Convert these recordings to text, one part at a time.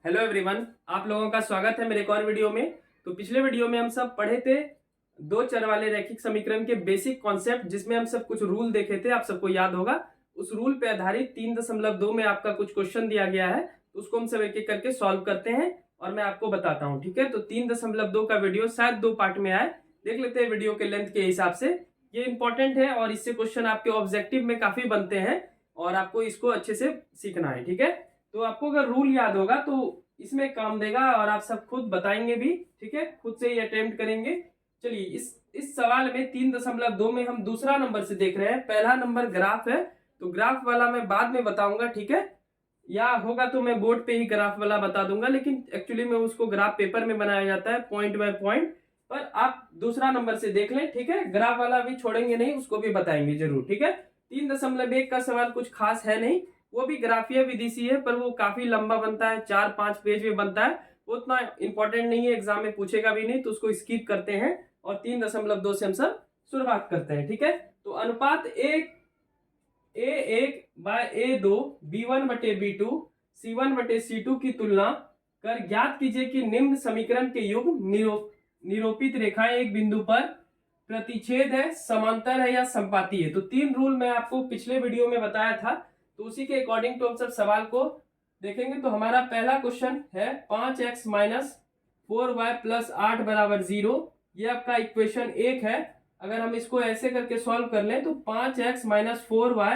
Hello everyone, आप लोगों का स्वागत है मेरे एक और वीडियो में। तो पिछले वीडियो में हम सब पढ़े थे दो चर वाले रैखिक समीकरण के बेसिक कॉन्सेप्ट, जिसमें हम सब कुछ रूल देखे थे। आप सबको याद होगा। उस रूल पे आधारित 3.2 में आपका कुछ क्वेश्चन दिया गया है, तो उसको हम सब एक एक करके सॉल्व करते हैं और मैं आपको बताता हूँ। ठीक है, तो 3.2 का वीडियो शायद 2 पार्ट में आए। देख लेते हैं वीडियो के लेंथ के हिसाब से। ये इंपॉर्टेंट है और इससे क्वेश्चन आपके ऑब्जेक्टिव में काफी बनते हैं और आपको इसको अच्छे से सीखना है। ठीक है, तो आपको अगर रूल याद होगा तो इसमें काम देगा और आप सब खुद बताएंगे भी। ठीक है, खुद से ही अटेम्प्ट करेंगे। चलिए, इस सवाल में 3.2 में हम दूसरा नंबर से देख रहे हैं। पहला नंबर ग्राफ है, तो ग्राफ वाला मैं बाद में बताऊंगा। ठीक है, या होगा तो मैं बोर्ड पे ही ग्राफ वाला बता दूंगा, लेकिन एक्चुअली में उसको ग्राफ पेपर में बनाया जाता है पॉइंट बाय पॉइंट। पर आप दूसरा नंबर से देख लें। ठीक है, ग्राफ वाला भी छोड़ेंगे नहीं, उसको भी बताएंगे जरूर। ठीक है, 3.1 का सवाल कुछ खास है नहीं, वो भी ग्राफीय विधि से है, पर वो काफी लंबा बनता है, 4-5 पेज में बनता है। वो उतना इंपॉर्टेंट नहीं है, एग्जाम में पूछेगा भी नहीं, तो उसको स्किप करते हैं और 3.2 से हम सब शुरुआत करते हैं। ठीक है, तो अनुपात A1 बाय A2 B1 बटे B2 C1 बटे C2 की तुलना कर ज्ञात कीजिए कि निम्न समीकरण के युग्म निरूपित रेखाएं एक बिंदु पर प्रतिच्छेद है, समांतर है या संपाती है। तो 3 रूल मैं आपको पिछले वीडियो में बताया था, तो उसी के अकॉर्डिंग तो हम सब सवाल को देखेंगे। तो हमारा पहला क्वेश्चन है 5x माइनस 4y प्लस 8 बराबर 0। ये आपका इक्वेशन 1 है। अगर हम इसको ऐसे करके सॉल्व कर लें तो 5x माइनस 4y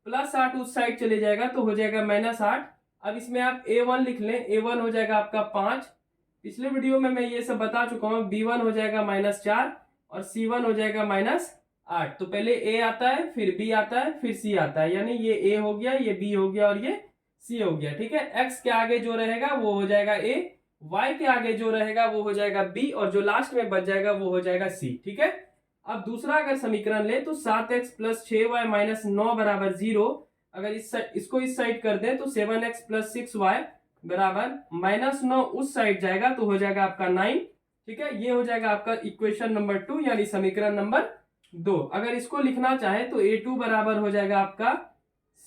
प्लस 8 उस साइड चले जाएगा तो हो जाएगा -8। अब इसमें आप a1 लिख लें। a1 हो जाएगा आपका 5। पिछले वीडियो में मैं ये सब बता चुका हूँ। b1 हो जाएगा -4 और c1 हो जाएगा -8। तो पहले a आता है, फिर b आता है, फिर c आता है, यानी ये a हो गया, ये b हो गया और ये c हो गया। ठीक है, x के आगे जो रहेगा वो हो जाएगा a, y के आगे जो रहेगा वो हो जाएगा b और जो लास्ट में बच जाएगा वो हो जाएगा c। ठीक है, अब दूसरा अगर समीकरण ले तो 7x प्लस 6y माइनस 9 बराबर 0। अगर इसको इस साइड कर दें तो 7x प्लस 6y बराबर -9 उस साइड जाएगा तो हो जाएगा आपका 9। ठीक है, ये हो जाएगा आपका इक्वेशन नंबर 2 यानी समीकरण नंबर 2। अगर इसको लिखना चाहे तो a2 बराबर हो जाएगा आपका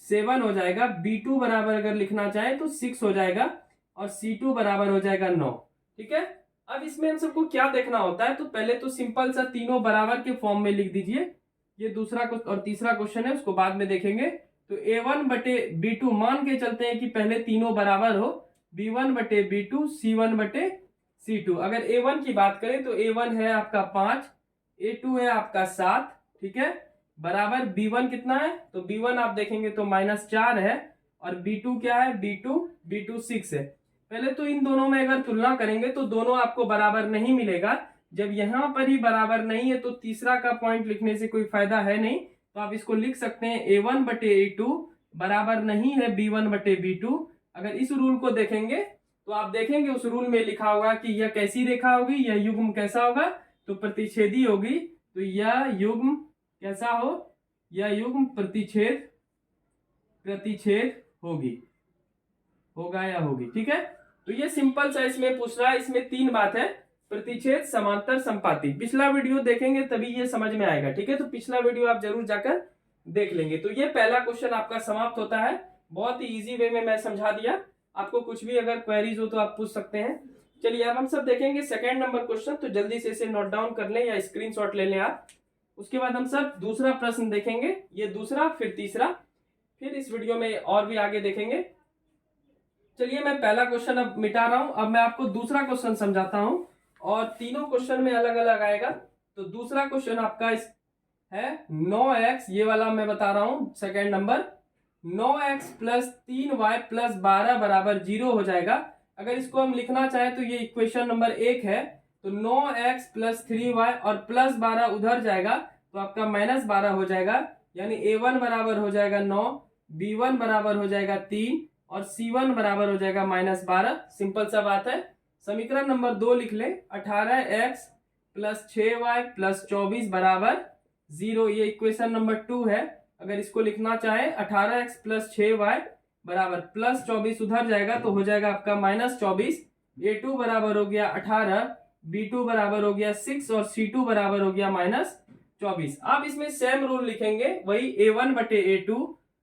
7 हो जाएगा, b2 बराबर अगर लिखना चाहे तो 6 हो जाएगा और c2 बराबर हो जाएगा 9। ठीक है, अब इसमें हम सबको क्या देखना होता है, तो पहले तो सिंपल सा तीनों बराबर के फॉर्म में लिख दीजिए। ये दूसरा और तीसरा क्वेश्चन है, उसको बाद में देखेंगे। तो a1 बटे b2 मान के चलते हैं कि पहले तीनों बराबर हो, b1 बटे b2 c1 बटे c2। अगर a1 की बात करें तो a1 है आपका 5, a2 है आपका 7। ठीक है, बराबर b1 कितना है, तो b1 आप देखेंगे तो -4 है और b2 क्या है, b2 6 है। पहले तो इन दोनों में अगर तुलना करेंगे तो दोनों आपको बराबर नहीं मिलेगा। जब यहां पर ही बराबर नहीं है तो तीसरा का पॉइंट लिखने से कोई फायदा है नहीं, तो आप इसको लिख सकते हैं a1 बटे a2 बराबर नहीं है b1 बटे b2। अगर इस रूल को देखेंगे तो आप देखेंगे उस रूल में लिखा होगा कि यह कैसी रेखा होगी, यह युग्म कैसा होगा, तो प्रतिच्छेदी होगी। तो यह युग्म कैसा हो, यह युग्म प्रतिच्छेद होगी, होगा या होगी। ठीक है, तो ये सिंपल सा इसमें पूछ रहा है। इसमें 3 बात है, प्रतिच्छेद, समांतर, संपाती। पिछला वीडियो देखेंगे तभी ये समझ में आएगा। ठीक है, तो पिछला वीडियो आप जरूर जाकर देख लेंगे। तो ये पहला क्वेश्चन आपका समाप्त होता है। बहुत ही इजी वे में मैं समझा दिया। आपको कुछ भी अगर क्वेरीज हो तो आप पूछ सकते हैं। चलिए, अब हम सब देखेंगे सेकेंड नंबर क्वेश्चन। तो जल्दी से इसे नोट डाउन कर लें या स्क्रीनशॉट ले लें आप। उसके बाद हम सब दूसरा प्रश्न देखेंगे, ये दूसरा, फिर तीसरा, फिर इस वीडियो में और भी आगे देखेंगे। चलिए, मैं पहला क्वेश्चन अब मिटा रहा हूं। अब मैं आपको दूसरा क्वेश्चन समझाता हूं और तीनों क्वेश्चन में अलग अलग आएगा। तो दूसरा क्वेश्चन आपका है 9x, ये वाला मैं बता रहा हूं second number. 9x plus 3y plus 12 बराबर 0 हो जाएगा। अगर इसको हम लिखना चाहें तो ये इक्वेशन नंबर 1 है। तो 9x प्लस 3y और प्लस 12 उधर जाएगा तो आपका -12 हो जाएगा, यानी a1 बराबर हो जाएगा 9, b1 बराबर हो जाएगा 3 और c1 बराबर हो जाएगा -12। सिंपल सा बात है। समीकरण नंबर 2 लिख लें। 18x प्लस 6y प्लस 24 बराबर 0, ये इक्वेशन नंबर 2 है। अगर इसको लिखना चाहे 18x प्लस 6y बराबर प्लस 24 उधर जाएगा तो हो जाएगा आपका -24। a2 बराबर हो गया 18, b2 बराबर हो गया 6 और c2 बराबर हो गया -24। आप इसमें सेम रूल लिखेंगे, वही a1 बटे a2।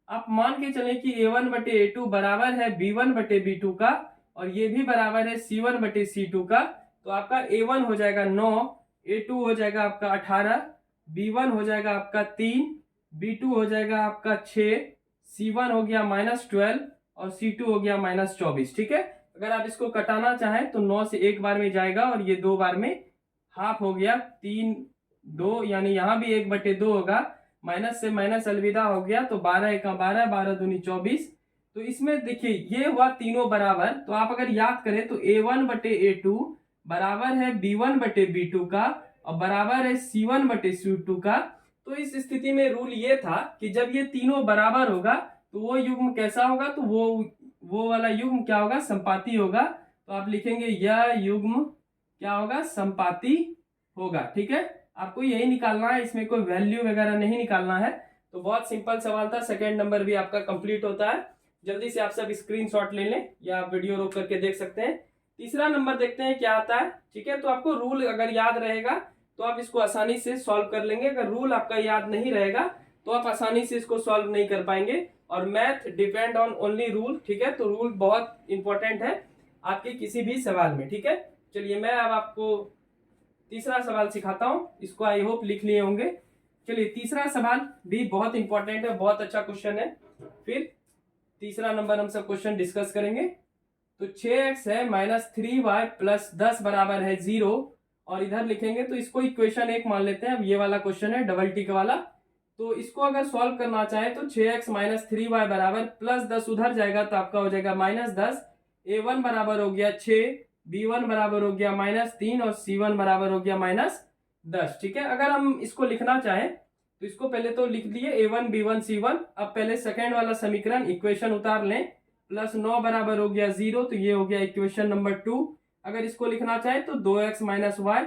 आप मान के चलें कि a1 बटे a2 बराबर है b1 बटे b2 का और ये भी बराबर है C1 बटे C2 का। तो आपका A1 हो जाएगा 9, A2 हो जाएगा आपका 18, B1 हो जाएगा आपका 3, B2 हो जाएगा आपका 6, C1 हो गया -12 और C2 हो गया -24। ठीक है, अगर आप इसको कटाना चाहें तो 9 से एक बार में जाएगा और ये 2 बार में हाफ हो गया, 3 2, यानी यहाँ भी 1/2 होगा, माइनस से माइनस अलविदा हो गया, तो 12 एका 12, 12 दूनी 24। तो इसमें देखिए ये हुआ तीनों बराबर। तो आप अगर याद करें तो A1 बटे A2 बराबर है B1 बटे B2 का और बराबर है C1 बटे C2 का। तो इस स्थिति में रूल ये था कि जब ये तीनों बराबर होगा तो वो युग्म कैसा होगा, तो वो वाला युग्म क्या होगा, संपाती होगा। तो आप लिखेंगे यह युग्म क्या होगा, संपाती होगा। ठीक है, आपको यही निकालना है, इसमें कोई वैल्यू वगैरह नहीं निकालना है। तो बहुत सिंपल सवाल था, सेकंड नंबर भी आपका कंप्लीट होता है। जल्दी से आप सब स्क्रीनशॉट ले लें या आप वीडियो रोक करके देख सकते हैं। तीसरा नंबर देखते हैं क्या आता है। ठीक है, तो आपको रूल अगर याद रहेगा तो आप इसको आसानी से सॉल्व कर लेंगे। अगर रूल आपका याद नहीं रहेगा तो आप आसानी से इसको सॉल्व नहीं कर पाएंगे। और math depend on only rule. ठीक है, तो रूल बहुत इंपॉर्टेंट है आपके किसी भी सवाल में। ठीक है, चलिए मैं अब आपको तीसरा सवाल सिखाता हूं, इसको आई होप लिख लिए होंगे। चलिए तीसरा सवाल भी बहुत इंपॉर्टेंट है, बहुत अच्छा क्वेश्चन है। फिर तीसरा नंबर हम सब क्वेश्चन डिस्कस करेंगे। तो 6x है -3y प्लस 10 बराबर है 0 और इधर लिखेंगे तो इसको इक्वेशन 1 मान लेते हैं। अब ये वाला क्वेश्चन है डबल टिक वाला। तो इसको अगर सॉल्व करना चाहे तो 6x -3y बराबर प्लस 10 उधर जाएगा तो आपका हो जाएगा -10। A1 बराबर हो गया 6, B1 बराबर हो गया -3 और C1 बराबर हो गया -10। ठीक है, अगर हम इसको लिखना चाहें तो इसको पहले तो लिख दिए A1 B1 C1। अब पहले सेकेंड वाला समीकरण इक्वेशन उतार लें, प्लस 9 बराबर हो गया 0, तो ये हो गया इक्वेशन नंबर 2। अगर इसको लिखना चाहे तो 2x -y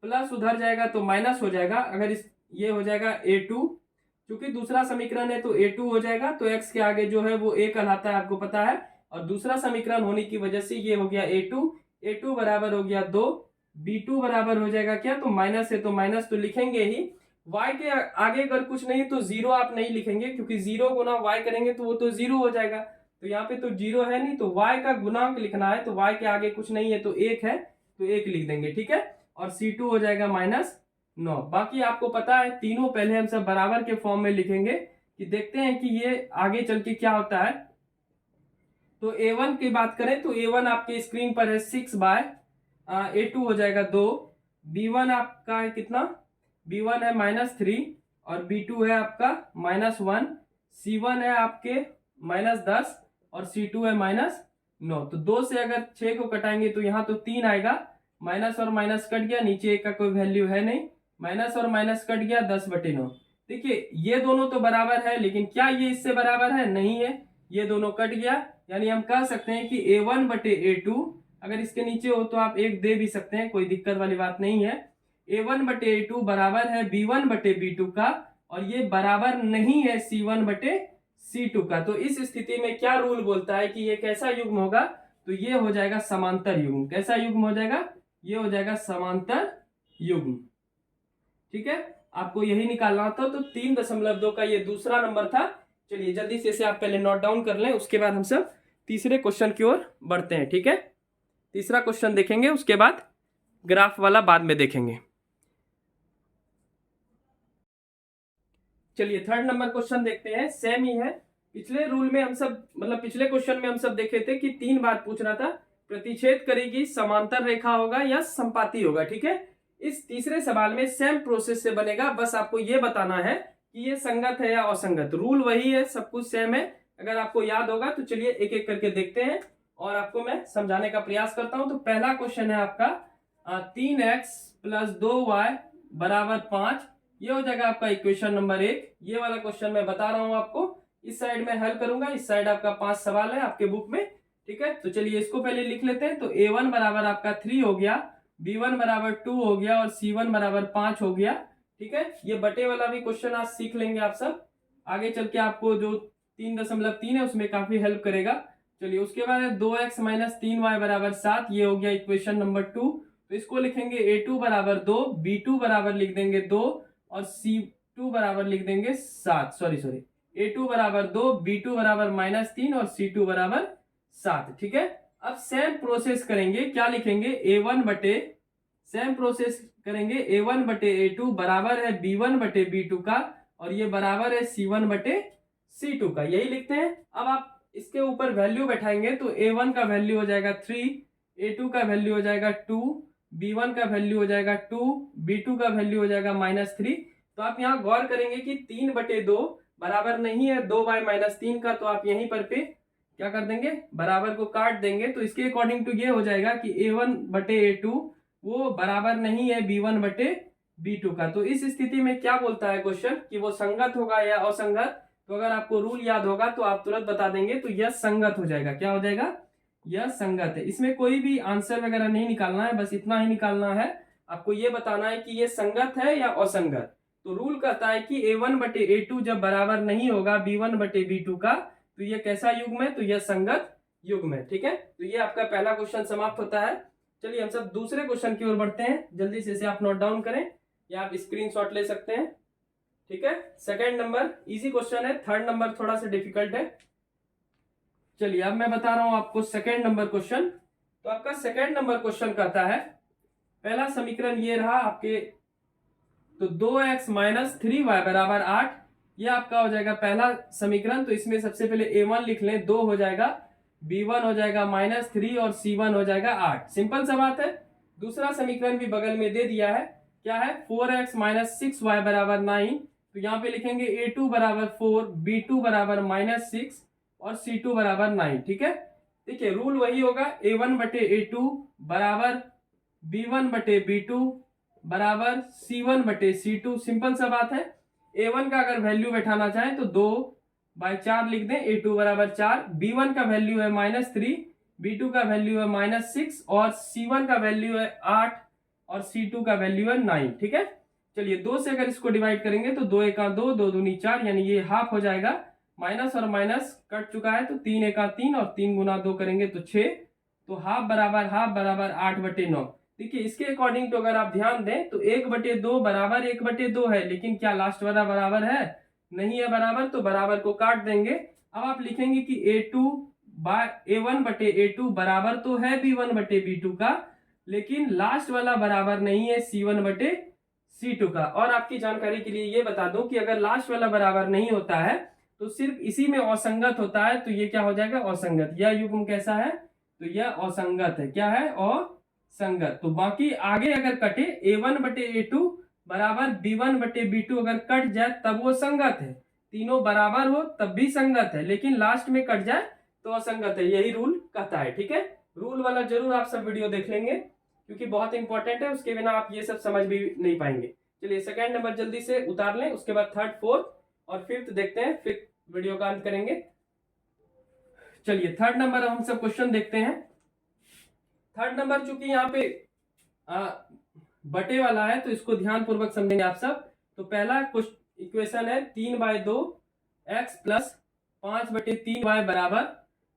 प्लस उधर जाएगा तो माइनस हो जाएगा। अगर ये हो जाएगा A2, क्योंकि दूसरा समीकरण है तो A2 हो जाएगा। तो x के आगे जो है वो a कहलाता है, आपको पता है। और दूसरा समीकरण होने की वजह से ये हो गया A2 बराबर हो गया 2। B2 बराबर हो जाएगा क्या, तो माइनस है तो माइनस तो लिखेंगे ही। y के आगे अगर कुछ नहीं तो 0 आप नहीं लिखेंगे, क्योंकि 0 गुना y करेंगे तो वो तो 0 हो जाएगा। तो यहाँ पे तो 0 है नहीं, तो y का गुणांक लिखना है। तो y के आगे कुछ नहीं है तो 1 है, तो 1 लिख देंगे। ठीक है, और C2 हो जाएगा -9। बाकी आपको पता है तीनों पहले हम सब बराबर के फॉर्म में लिखेंगे कि देखते हैं कि ये आगे चल के क्या होता है। तो A1 की बात करें तो A1 आपके स्क्रीन पर है 6 A2 हो जाएगा 2। B1 आपका है कितना, B1 है -3 और B2 है आपका -1। C1 है आपके -10 और C2 है -9। तो 2 से अगर 6 को कटाएंगे तो यहाँ तो 3 आएगा, माइनस और माइनस कट गया, नीचे एक का कोई वैल्यू है नहीं, माइनस और माइनस कट गया 10/9। देखिए ये दोनों तो बराबर है, लेकिन क्या ये इससे बराबर है, नहीं है, ये दोनों कट गया। यानी हम कह सकते हैं कि A1 बटे A2, अगर इसके नीचे हो तो आप 1 दे भी सकते हैं, कोई दिक्कत वाली बात नहीं है। A1 बटे A2 बराबर है B1 बटे B2 का और ये बराबर नहीं है C1 बटे C2 का। तो इस स्थिति में क्या रूल बोलता है कि ये कैसा युग्म होगा, तो ये हो जाएगा समांतर युग्म। कैसा युग्म हो जाएगा, ये हो जाएगा समांतर युग्म। ठीक है, आपको यही निकालना था। तो 3.2 का ये दूसरा नंबर था। चलिए जल्दी से इसे आप पहले नोट डाउन कर लें, उसके बाद हम सब तीसरे क्वेश्चन की ओर बढ़ते हैं। ठीक है, तीसरा क्वेश्चन देखेंगे, उसके बाद ग्राफ वाला बाद में देखेंगे। चलिए थर्ड नंबर क्वेश्चन देखते हैं, सेम ही है। पिछले रूल में हम सब पिछले क्वेश्चन में हम सब देखे थे कि 3 बात पूछ रहा था, प्रतिच्छेद करेगी, समांतर रेखा होगा या संपाती होगा। ठीक है, इस तीसरे सवाल में सेम प्रोसेस से बनेगा, बस आपको ये बताना है कि ये संगत है या असंगत। रूल वही है, सब कुछ सेम है। अगर आपको याद होगा तो चलिए एक एक करके देखते हैं और आपको मैं समझाने का प्रयास करता हूं। तो पहला क्वेश्चन है आपका 3x + 2y बराबर 5। ये हो जाएगा आपका इक्वेशन नंबर 1। ये वाला क्वेश्चन मैं बता रहा हूं आपको, इस साइड में हल करूंगा, इस साइड आपका 5 सवाल है आपके बुक में। ठीक है, तो चलिए इसको पहले लिख लेते हैं। तो A1 बराबर आपका 3 हो गया, B1 बराबर 2 हो गया और C1 बराबर 5 हो गया। ठीक है, ये बटे वाला भी क्वेश्चन आज सीख लेंगे आप सब, आगे चल के आपको जो 3.3 है उसमें काफी हेल्प करेगा। चलिए उसके बाद 2x - 3y बराबर 7। ये हो गया इक्वेशन नंबर 2। तो इसको लिखेंगे A2 बराबर 2, B2 बराबर लिख देंगे 2 और C2 बराबर लिख देंगे 7। सॉरी A2 बराबर 2, B2 बराबर -3 और C2 बराबर 7। ठीक है, अब सेम प्रोसेस करेंगे, क्या लिखेंगे A1 बटे, सेम प्रोसेस करेंगे A1 बटे A2 बराबर है B1 बटे B2 का, और ये बराबर है C1 बटे C2 का, यही लिखते हैं। अब आप इसके ऊपर वैल्यू बैठाएंगे तो A1 का वैल्यू हो जाएगा 3, A2 का वैल्यू हो जाएगा 2, B1 का वैल्यू हो जाएगा 2, B2 का वैल्यू हो जाएगा -3। तो आप यहाँ गौर करेंगे कि 3 बटे 2 बराबर नहीं है 2 बाय -3 का, तो आप यहीं पर पे क्या कर देंगे, बराबर को काट देंगे। तो इसके अकॉर्डिंग टू ये हो जाएगा कि A1 बटे A2 वो बराबर नहीं है B1 बटे B2 का। तो इस स्थिति में क्या बोलता है क्वेश्चन कि वो संगत होगा या असंगत। तो अगर आपको रूल याद होगा तो आप तुरंत बता देंगे, तो यह संगत हो जाएगा। क्या हो जाएगा, यह संगत है। इसमें कोई भी आंसर वगैरह नहीं निकालना है, बस इतना ही निकालना है, आपको ये बताना है कि ये संगत है या असंगत। तो रूल कहता है कि A1 बटे A2 जब बराबर नहीं होगा B1 बटे B2 का, तो ये कैसा युग्म है, तो यह संगत युग्म है। ठीक है, तो ये आपका पहला क्वेश्चन समाप्त होता है। चलिए हम सब दूसरे क्वेश्चन की ओर बढ़ते हैं, जल्दी से इसे आप नोट डाउन करें या आप स्क्रीनशॉट ले सकते हैं। ठीक है, सेकंड नंबर इजी क्वेश्चन है, थर्ड नंबर थोड़ा सा डिफिकल्ट है। चलिए अब मैं बता रहा हूं आपको सेकंड नंबर क्वेश्चन। तो आपका सेकंड नंबर क्वेश्चन कहता है, पहला समीकरण ये रहा आपके, तो 2x - 3y बराबर 8, ये आपका हो जाएगा पहला समीकरण। तो इसमें सबसे पहले A1 लिख लें, 2 हो जाएगा, B1 हो जाएगा -3 और C1 हो जाएगा 8। सिंपल सा बात है। दूसरा समीकरण भी बगल में दे दिया है, क्या है, 4x - 6y बराबर 9। तो यहाँ पे लिखेंगे A2 बराबर 4, B2 बराबर -6 और C2 बराबर 9। ठीक है, देखिए रूल वही होगा, A1 बटे A2 बराबर B1 बटे B2 बराबर C1 बटे C2। सिंपल सा बात है। A1 का अगर वैल्यू बैठाना चाहें तो 2/4 लिख दें, A2 बराबर 4, B1 का वैल्यू है -3, B2 का वैल्यू है -6 और C1 का वैल्यू है 8 और C2 का वैल्यू है 9। ठीक है, चलिए 2 से अगर इसको डिवाइड करेंगे तो 2 एका 2, 2 दूनी 4, यानी ये हाफ हो जाएगा। माइनस और माइनस कट चुका है, तो 3 एका 3 और 3 गुना 2 करेंगे तो 6, तो हाफ बराबर 8 बटे 9। देखिए इसके अकॉर्डिंग तो अगर आप ध्यान दें तो 1 बटे 2 बराबर 1 बटे 2 है, लेकिन क्या लास्ट वाला बराबर है, नहीं है बराबर, तो बराबर को काट देंगे। अब आप लिखेंगे कि A1 बटे A2 बराबर तो है B1 बटे B2 का, लेकिन लास्ट वाला बराबर नहीं है C1 बटे C2 का। और आपकी जानकारी के लिए ये बता दूं कि अगर लास्ट वाला बराबर नहीं होता है तो सिर्फ इसी में असंगत होता है, तो ये क्या हो जाएगा, असंगत। यह युग्म कैसा है, तो यह असंगत है। क्या है, असंगत। तो बाकी आगे अगर कटे A1 बटे A2 बराबर B1 बटे B2 अगर कट जाए तब वो संगत है, तीनों बराबर हो तब भी संगत है, लेकिन लास्ट में कट जाए तो असंगत है। यही रूल कहता है। ठीक है, रूल वाला जरूर आप सब वीडियो देख लेंगे क्योंकि बहुत इंपॉर्टेंट है, उसके बिना आप ये सब समझ भी नहीं पाएंगे। चलिए सेकंड नंबर जल्दी से उतार लें, उसके बाद थर्ड, फोर्थ और फिफ्थ देखते हैं, फिर वीडियो का अंत करेंगे। चलिए थर्ड नंबर हम सब क्वेश्चन देखते हैं। थर्ड नंबर चूंकि यहाँ पे बटे वाला है तो इसको ध्यान पूर्वक समझेंगे आप सब। तो पहला इक्वेशन है 3/2 x प्लस 5/3y बराबर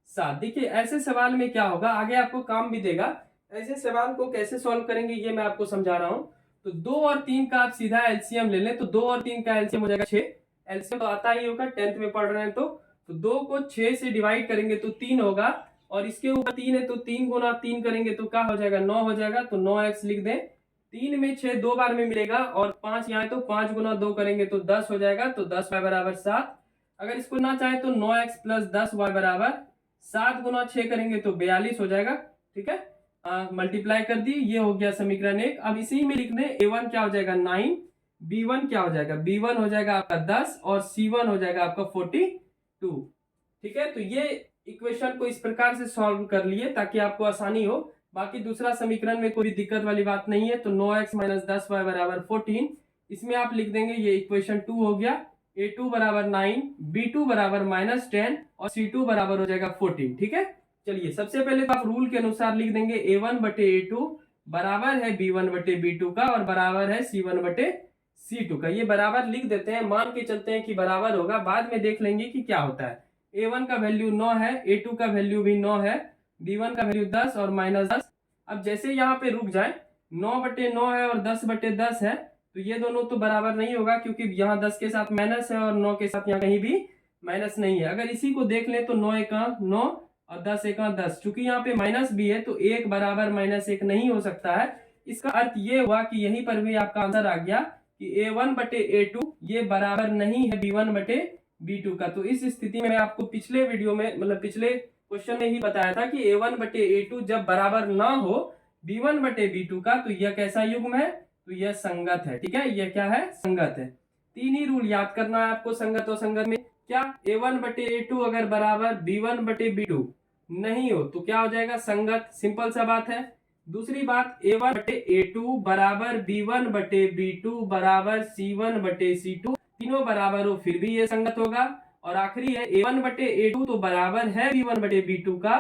7। देखिए ऐसे सवाल में क्या होगा, आगे आपको काम भी देगा। ऐसे सवाल को कैसे सॉल्व करेंगे ये मैं आपको समझा रहा हूं। तो 2 और 3 का आप सीधा एलसीएम ले लें, तो 2 और 3 का एलसीएम हो जाएगा 6। एलसीएम तो आता ही होगा, 10th में पढ़ रहे हैं तो 2 को 6 से डिवाइड करेंगे तो 3 होगा, और इसके ऊपर 3 है तो 3 गुना 3 करेंगे तो क्या हो जाएगा, 9 हो जाएगा। तो 9x लिख दें। 3 में 6 2 बार में मिलेगा और 5 यहाँ है तो 5 गुना 2 करेंगे तो 10 हो जाएगा। तो 10y बराबर 7। अगर इसको ना चाहे तो 9x प्लस 10y बराबर 7 गुना 6 करेंगे तो 42 हो जाएगा। ठीक है, मल्टीप्लाई कर दिए, ये हो गया समीकरण 1। अब इसी में लिख दें A1 क्या हो जाएगा 9, B1 क्या हो जाएगा, B1 हो जाएगा आपका 10 और C1 हो जाएगा आपका 42। ठीक है, तो ये इक्वेशन को इस प्रकार से सॉल्व कर लिए ताकि आपको आसानी हो। बाकी दूसरा समीकरण में कोई दिक्कत वाली बात नहीं है। तो 9x माइनस 10y बराबर 14, इसमें आप लिख देंगे, ये इक्वेशन 2 हो गया। A2 बराबर 9, B2 बराबर -10 और C2 बराबर हो जाएगा 14। ठीक है, चलिए सबसे पहले तो आप रूल के अनुसार लिख देंगे A1 बटे A2 बराबर है B1 बटे B2 का और बराबर है C1 बटे C2 का। ये बराबर लिख देते हैं, मान के चलते हैं कि बराबर होगा, बाद में देख लेंगे कि क्या होता है। A1 का वैल्यू 9 है, A2 का वैल्यू भी 9 है, B1 का वैल्यू 10 और -10। अब जैसे यहाँ पे रुक जाए, 9 बटे 9 है और 10 बटे 10 है, तो ये दोनों तो बराबर नहीं होगा क्योंकि यहाँ 10 के साथ माइनस है और 9 के साथ यहाँ कहीं भी माइनस नहीं है। अगर इसी को देख लें तो 9 एका 9, और 10 एका 10। चूंकि यहाँ पे माइनस भी है तो 1 बराबर -1 नहीं हो सकता है। इसका अर्थ ये हुआ कि यहीं पर भी आपका आंसर आ गया कि A1 बटे A2 ये बराबर नहीं है B1 बटे B2 का। तो इस स्थिति में मैं आपको पिछले वीडियो में मतलब पिछले क्वेश्चन में ही बताया था कि A1 बटे A2 जब बराबर ना हो B1 बटे B2 का तो यह कैसा युग्म है, तो यह संगत है। ठीक है, यह क्या है, संगत है। तीन ही रूल याद करना है आपको संगत और संगत में। क्या A1 बटे A2 अगर बराबर B1 बटे B2 नहीं हो तो क्या हो जाएगा, संगत। सिंपल सा बात है। दूसरी बात, A1 बटे A2 बराबर B1 बटे B2 बराबर C1 बटे C2 तीनों बराबर हो फिर भी ये संगत होगा। और आखिरी है A1 बटे A2 तो बराबर है B1 बटे B2 का,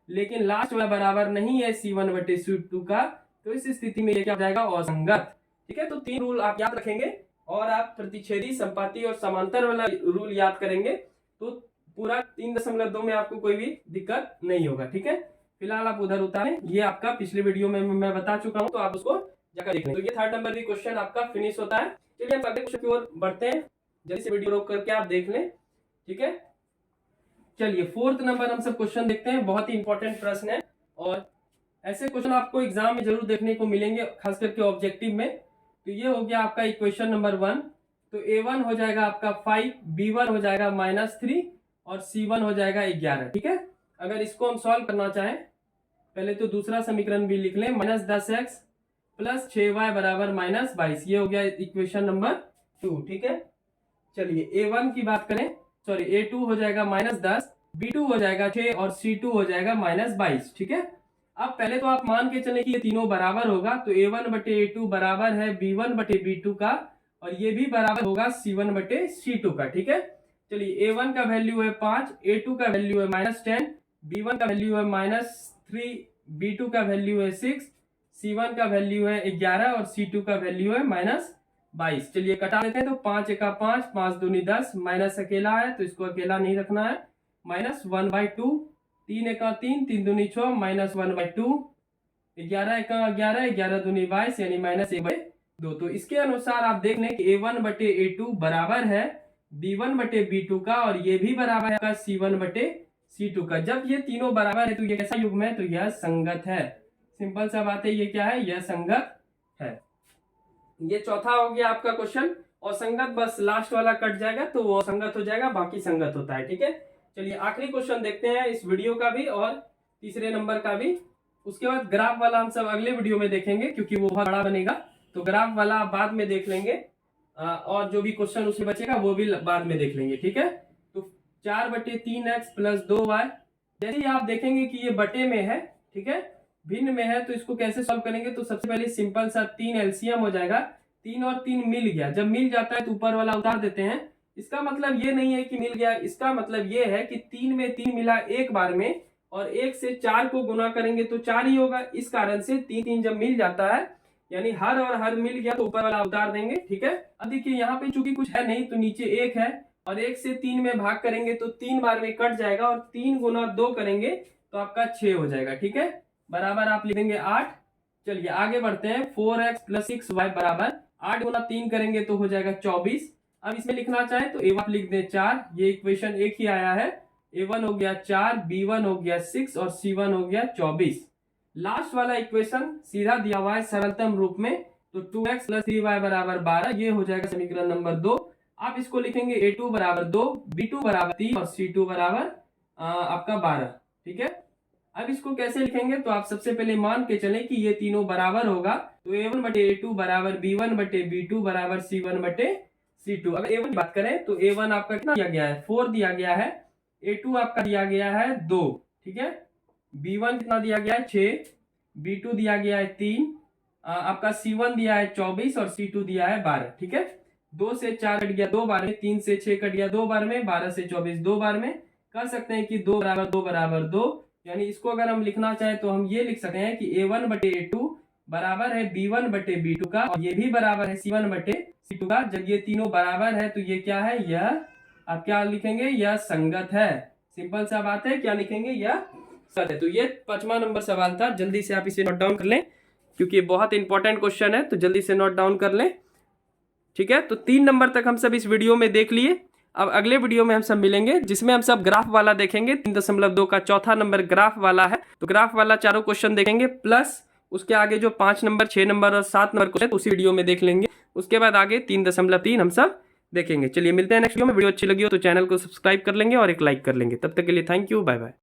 लेकिन लास्ट वाला बराबर नहीं है C1 बटे C2 का, तो इस स्थिति में ये क्या हो जाएगा, असंगत। ठीक है, तो तीन रूल आप याद रखेंगे और आप प्रतिच्छेदी, संपाती और समांतर वाला रूल याद करेंगे तो पूरा 3.2 में आपको कोई भी दिक्कत नहीं होगा। ठीक है, फिलहाल आप उधर उतारें, ये आपका पिछले वीडियो में मैं बता चुका हूं तो आप उसको जाकर देख लें। तो ये थर्ड नंबर भी क्वेश्चन आपका फिनिश होता है। चलिए हम अगले क्वेश्चन की ओर बढ़ते हैं, जल्दी से वीडियो रोक करके आप देख लें। ठीक है, चलिए फोर्थ नंबर हम सब क्वेश्चन देखते हैं। बहुत ही इंपॉर्टेंट प्रश्न है और ऐसे क्वेश्चन आपको एग्जाम में जरूर देखने को मिलेंगे, खास करके ऑब्जेक्टिव में। तो ये हो गया आपका इक्वेशन नंबर 1। तो A1 हो जाएगा आपका 5, B1 हो जाएगा -3 और C1 हो जाएगा 11। ठीक है, अगर इसको हम सॉल्व करना चाहें, पहले तो दूसरा समीकरण भी लिख लें, -10x प्लस 6y बराबर -22। ये हो गया इक्वेशन नंबर 2। ठीक है, चलिए A1 की बात करें, सॉरी A2 हो जाएगा -10, B2 हो जाएगा 6 और C2 हो जाएगा -22। ठीक है, अब पहले तो आप मान के चले कि ये तीनों बराबर होगा, तो A1 बटे A2 बराबर है B1 बटे B2 का और ये भी बराबर होगा C1 बटे C2 का। ठीक है, चलिए A1 का वैल्यू है 5, A2 का वैल्यू है -10, B1 का वैल्यू है -3, B2 का वैल्यू है 6, C1 का वैल्यू है 11 और C2 का वैल्यू है -22। चलिए कटा देते हैं, तो 5 एका 5, 5 दूनी 10, माइनस अकेला है तो इसको अकेला नहीं रखना है, -1/2, 3 एका 3, 3 दूनी 6, -1/2, 11 एका 11, 11 दूनी 22 यानी -1/2। तो इसके अनुसार आप देख लें कि A1 बटे A2 बराबर है B1 बटे B2 का और ये भी बराबर है C1 बटे C2 का। जब ये तीनों बराबर है तो ये कैसा युग्म है, तो यह संगत है। सिंपल सा बात है, ये क्या है, यह संगत है। ये चौथा हो गया आपका क्वेश्चन। और संगत बस लास्ट वाला कट जाएगा तो वो संगत हो जाएगा, बाकी संगत होता है। ठीक है, चलिए आखिरी क्वेश्चन देखते हैं इस वीडियो का भी और तीसरे नंबर का भी। उसके बाद ग्राफ वाला हम सब अगले वीडियो में देखेंगे क्योंकि वो बहुत बड़ा बनेगा, तो ग्राफ वाला बाद में देख लेंगे और जो भी क्वेश्चन उसमें बचेगा वो भी बाद में देख लेंगे। ठीक है, तो 4/3x प्लस 2y, जैसे ही आप देखेंगे कि ये बटे में है, ठीक है, भिन्न में है, तो इसको कैसे सॉल्व करेंगे, तो सबसे पहले सिंपल सा 3 एलसीएम हो जाएगा। 3 और 3 मिल गया, जब मिल जाता है तो ऊपर वाला उतार देते हैं। इसका मतलब ये नहीं है कि मिल गया, इसका मतलब ये है कि 3 में 3 मिला एक बार में और 1 से 4 को गुना करेंगे तो 4 ही होगा। इस कारण से 3 3 जब मिल जाता है यानी हर और हर मिल गया तो ऊपर वाला उतार देंगे। ठीक है, अब देखिए यहाँ पे चूंकि कुछ है नहीं तो नीचे 1 है और 1 से 3 में भाग करेंगे तो 3 बार में कट जाएगा और 3 गुना 2 करेंगे तो आपका 6 हो जाएगा। ठीक है, बराबर आप लिखेंगे 8। चलिए आगे बढ़ते हैं। 4x प्लस 6y बराबर 8 गुना 3 करेंगे तो हो जाएगा 24। अब इसमें लिखना चाहे तो A1 आप लिख दें 4, ये इक्वेशन एक ही आया है। A1 हो गया 4, B1 हो गया 6 और C1 हो गया 24। लास्ट वाला इक्वेशन सीधा दिया हुआ है सरलतम रूप में, तो 2x प्लस 3y बराबर 12, ये हो जाएगा समीकरण नंबर 2। आप इसको लिखेंगे A2 बराबर 2, B2 बराबर 3 और C2 बराबर आपका 12। ठीक है, अब इसको कैसे लिखेंगे, तो आप सबसे पहले मान के चलें कि ये तीनों बराबर होगा, तो A1 बटे A2 बराबर B1 बटे B2 बराबर C1 बटे C2। अगर A1 की बात करें तो A1 आपका कितना दिया गया है, 4 दिया गया है। A2 आपका दिया गया है 2। ठीक है, B1 कितना दिया गया है 6, B2 दिया गया है 3, आपका C1 दिया है 24 और C2 दिया है 12। ठीक है, 2 से 4 कट गया 2 बार में, 3 से 6 कट गया 2 बार में, 12 से 24 2 बार में। कर सकते हैं कि 2 बराबर 2 बराबर 2, यानी इसको अगर हम लिखना चाहें तो हम ये लिख सकते हैं कि A1 बटे A2 बराबर है B1 बटे B2 का और ये भी बराबर है C1 बटे C2 का। जब ये तीनों बराबर है तो ये क्या है, यह आप क्या लिखेंगे, यह संगत है। सिंपल सा बात है, क्या लिखेंगे, यह संगत है। तो ये 5वां नंबर सवाल था, जल्दी से आप इसे नोट डाउन कर लें क्योंकि बहुत इंपॉर्टेंट क्वेश्चन है, तो जल्दी से नोट डाउन कर लें। ठीक है, तो 3 नंबर तक हम सब इस वीडियो में देख लिए। अब अगले वीडियो में हम सब मिलेंगे, जिसमें हम सब ग्राफ वाला देखेंगे। 3.2 का चौथा नंबर ग्राफ वाला है, तो ग्राफ वाला चारों क्वेश्चन देखेंगे, प्लस उसके आगे जो 5 नंबर, 6 नंबर और 7 नंबर क्वेश्चन उसी वीडियो में देख लेंगे। उसके बाद आगे 3.3 हम सब देखेंगे। चलिए मिलते हैं नेक्स्ट वीडियो में। वीडियो अच्छी लगी हो तो चैनल को सब्सक्राइब कर लेंगे और एक लाइक कर लेंगे। तब तक के लिए थैंक यू, बाय बाय।